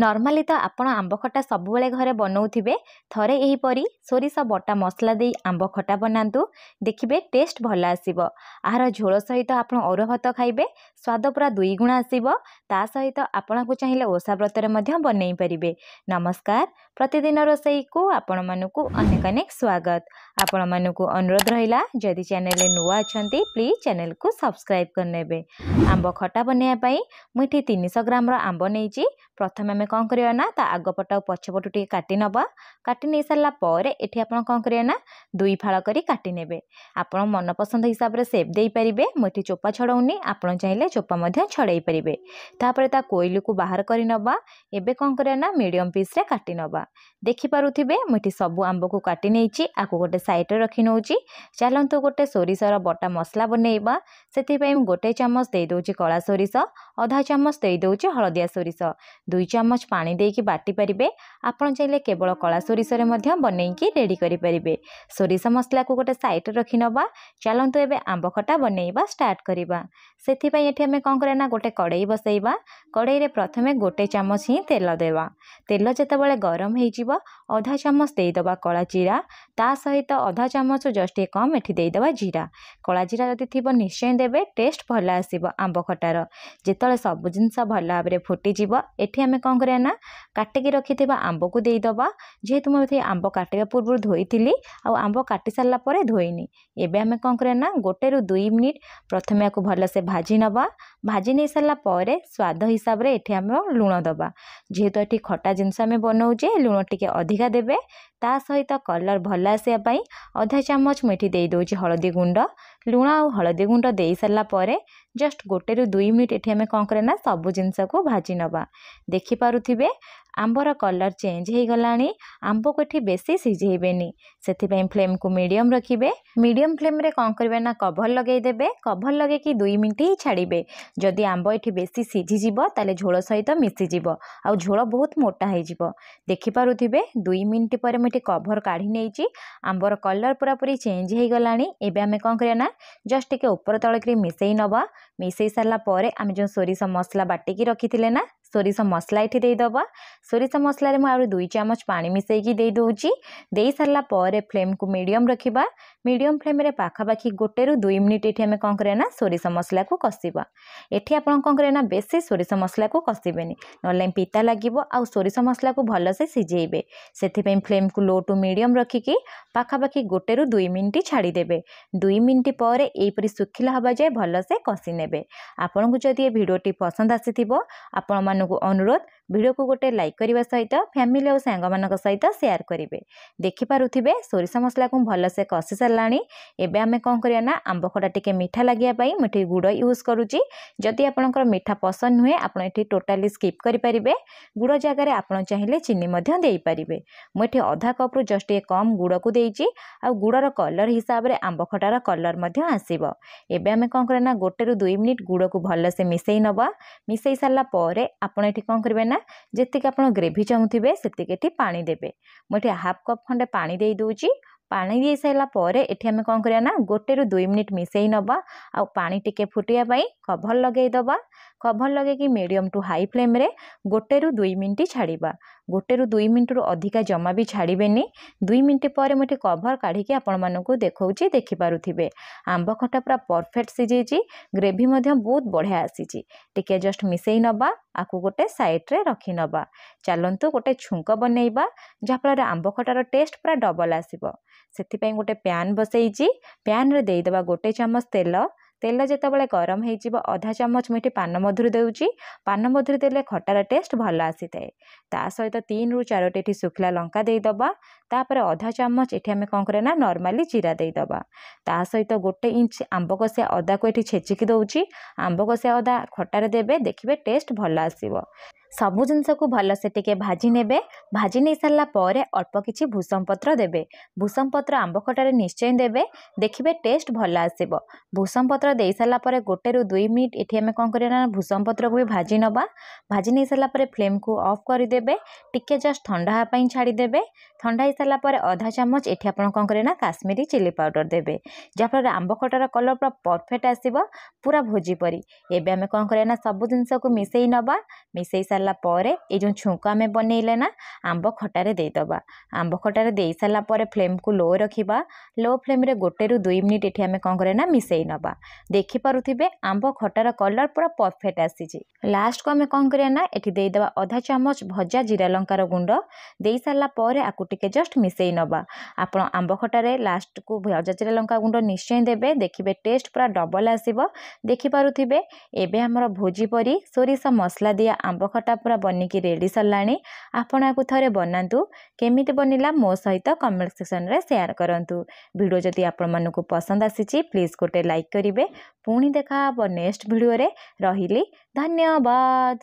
Normally तो आपण आंब खटा सब बेले घरे बनाऊे थरे यहीपरी सोरिष बटा मसला दे आंब खटा बनातु देखिए टेस्ट भल आसो। आहार झोल सहित आप अरुआ भात खाइबे स्वाद पूरा दुई गुणा आसो। ता सहित आपण को चाहिए ओषा व्रत बनई पारे। नमस्कार, प्रतिदिन रोसई को आपण मानकु अनेक अनेक स्वागत। आपण मानकु अनुरोध रहिला जदि चैनल नुआ अच्छी प्लीज चैनल को सब्सक्राइब करने। आंब खटा बनवाई मुझे 300 ग्राम आंब नहीं। प्रथम आम कौन करवा ना ता आगपट और पछपट टे काटी नवा। काटी नहीं सारापर ये आप कौन करवा ना दुई फाड़ कर काटी ने। आप मन पसंद हिसाब से सेप दे पारे। मुझे चोपा छड़ाऊनी, आप चाहिए चोपा छड़े पारे। तापर ता कोइल को बाहर कर नवा। एबे कौन करवा ना मीडियम पीस रे काटी नवा। देखिपे मुझे सबू आंब को काटी नहीं आपको गोटे साइड रखी नौ। चलतु गोटे सोरिषर बटा मसला बनइबा। से गोटे चामच दे दूची कला सोरिष, अधा चामच दे दूची हलदिया सोरिष, 2 चामच पानी देकी बाटी पारिबे। आपण चाहिए केवल कला सोरिष बनईकी रेडी करें। सोरिष मसला को गोटे साइड रखी नवा। चलतु एबे आंब खटा बनइबा स्टार्ट करिबा। सेथिपई एठी हमें कौन करना गोटे कड़ई बसइबा। कड़ई रे प्रथमे गोटे चामच ही तेल देवा। तेल जेतेबेले गरम हो अधा चामच देदेबा कला जीरा, ता सहित अधा चामच जस्ट कम एठी देदेबा जीरा। कला जीरा जदि थी निश्चय देवे, टेस्ट भल आसो आंब खटार। जिते सब जिनस भल भाव में फुटीज एठी आम कौन करना काटिकी रखि आंब को देदेबा। जेहेतु मुझे आंब काटा पूर्व धोई आंब काटी सारापर धोईनी। एबे आम कौन करना 1 ରୁ 2 मिनिट प्रथम या भल से भाजी नवा। भाजी नहीं सारापर स्वाद हिसाब से एठी आम लुण दबा। जेहेतु ये खटा जिनस आम बनाऊे लुण टिके अधिका देवे। ता सहित कलर भल आसापी अधा चामच मुझे दे दूची हलदी गुंड। लुण और हलदी गुंड दे सारापर जस्ट 1 ରୁ 2 मिनिट एठी आम कौन करना सबू जिनस को भाजी नवा। देखिपे आंबर कलर चेंज हो गलानी। आंब को ये बेसी सिझेबेनी, से फ्लेम को मीडियम रखिए। मीडियम फ्लेम रे कौन करेंगे ना कभर लगेदेवे। कभर लगे 2 मिनिट ही छाड़े। जदि आंब ये बेसी सिझीज ताले झोल सहित मिसीज आ झोल बहुत मोटा हो। देखिपे 2 मिनिट पर मुझे कभर काढ़ी नहीं। आंबर कलर पूरा पूरी चेंज हो गलानी। एबे आम कौन करना जस्ट टिके ऊपर तलक मिसई नवा। मिसई सारापर आम जो सोरिष मसला बाटिकी रखी ना सोरिष मसला ये देदेबा। सोरिष मसला मुझे 2 चामच पानी मिसईकी दे दूची। दे सारापर फ्लेम को मीडियम रखिबा। मीडियम फ्लेम रे पाखापाखि 1 ରୁ 2 मिनिट ये आम कौन करना सोरिष मसला को कषिबा। एठी आपण कौन करना बेसी सोरिष मसला को कषिबेनी, नले पिता लगे आ सोरिष मसला को भल से सिझेबे। से फ्लेम को लो टू मीडियम रखिकी पाखापाखि 1 ରୁ 2 मिनिट छाड़देवे। 2 मिनिट पर यहपरी सुखिला हवा जाए भल से कषि नेबे। आपन को जदि ये भिडियोटी पसंद आसीथिबो आपण मानकु अनुरोध वीडियो को गोटे लाइक करने सहित फैमिली और सांग मान सहित शेयर करेंगे। देखिपे सोरिष मसला को भल से कषि साराणी। एबे आम कौन करना आंब खटा टिके मीठा लगे मुझे गुड़ यूज करुच्ची। जदि आपंकर मीठा पसंद नुहे आप टोटाली स्किप करेंगे। गुड़ जगह आप चाहिए चीनी दे पारे। मुझे अधा कप रु जस्ट ये कम गुड़ को देती आ गुड़र कलर हिसाब से आंब खटार कलर आसो। एबे आम कौन करना 1 ରୁ 2 मिनिट गुड़ को भल से मिसई नवा। मिसई सारापर आपण ये कौन करेंगे ना जी आप ग्रेवी चाहूबे से पानी देवे। मुझे 1/2 कप खंडे पानी दे दूची। पानी दे सारापर ये आम कौन करना 1 ରୁ 2 मिनिट मिसई नवा। आ पानी टिके फुटिया कभर लगेदबा। कभर लगे मीडियम टू हाई फ्लेम रे 1 ରୁ 2 मिनिट छाड़िबा। 1 ରୁ 2 मिनिट रु अधिका जमा भी छाड़बेनी। 2 मिनिट पर मुझे कभर काढ़ी आपण मानकु देखौची। देखिपे आंब खटा पूरा परफेक्ट सिझी। ग्रेवी बहुत बढ़िया आसी। टिके जस्ट मिसई नवा। आपको गोटे साइड रे रखी नवा। चलतु गोटे छुंक बनइबा जहाँफल आंब खटार टेस्ट पूरा डबल आसो। से गोटे पैन बसई। पैन रे देदेबा 1 चामच तेल। तेल जितेबाला गरम हो अधा चामच मुझे पान मधुरी दूची। पान मधुरी देले खटार टेस्ट भल आसी थाए। ता सहित 3 ରୁ 4टी सुखिला लंका देदेबा। तापर अधा चामच ये आम कौन करना नॉर्मली जीरा देदेबा। ता सहित 1 इंच आंब कषिया अदा को ये छेचिकी दूची। आंब कषिया अदा खटार देवे। देखिए टेस्ट भल आसो। सबु जिनस को भल से टिके भाजी नेबे। भाजी नहीं सारापर अल्प किछि भूसम पत्र देवे। भूसम पत्र आंब खटारे निश्चय देवे। देखिए टेस्ट भल आसो। भूसम पत्र दे सारापर 1 ରୁ 2 मिनिट ये आम कौन करना भूसम पत्र को भी भाजी नवा। भाजी नहीं सारापर फ्लेम को ऑफ करदेवे। टिके जस्ट ठंडा हाँपाई छाड़देवे। ठंडा हो सारापर अधा चामच ये आप कौन करना काश्मीरी चिली पाउडर देवे। जहाँफल आंब खटार कलर पूरा परफेक्ट आसो पूरा भोजी परी। एबे आम कौन करना सबु जिनस को मिसई नवा। मिसई सारा पर ये जो छुंक आम बनइले ना आंब खटारे देदेबा। आंब खटारे दे सारा पर फ्लेम को लो रखा। लो फ्लेम रे 1 ରୁ 2 मिनिट ये आम कौन करे ना मिसई नवा। देखिपे आंब खटार कलर पूरा परफेक्ट आसी। लास्ट को आम कौन करिया ना ये देदेबा आधा चामच भजा जीरा लंकार गुंड दे सारा पर आपको टिके जस्ट मिसई नवा। आपण आंब खटारे लास्ट को भजा जीरा लंका गुंड निश्चय देबे। देखिए टेस्ट पूरा डबल आसीबो। देखिपे एबे हमर भोजी परी सोरिष मसला दिया आंब खटा पूरा बनिकी रेडी सरलाणी। आपण आपको थरे बनातु केमिति बनिला मो सहित कमेंट सेक्शन रे शेयर करंतु। वीडियो जदि आपण मानकु पसंद आसीची प्लीज गोटे लाइक करिवे। पुणी देखा नेक्स्ट वीडियो रे। रहिली धन्यवाद।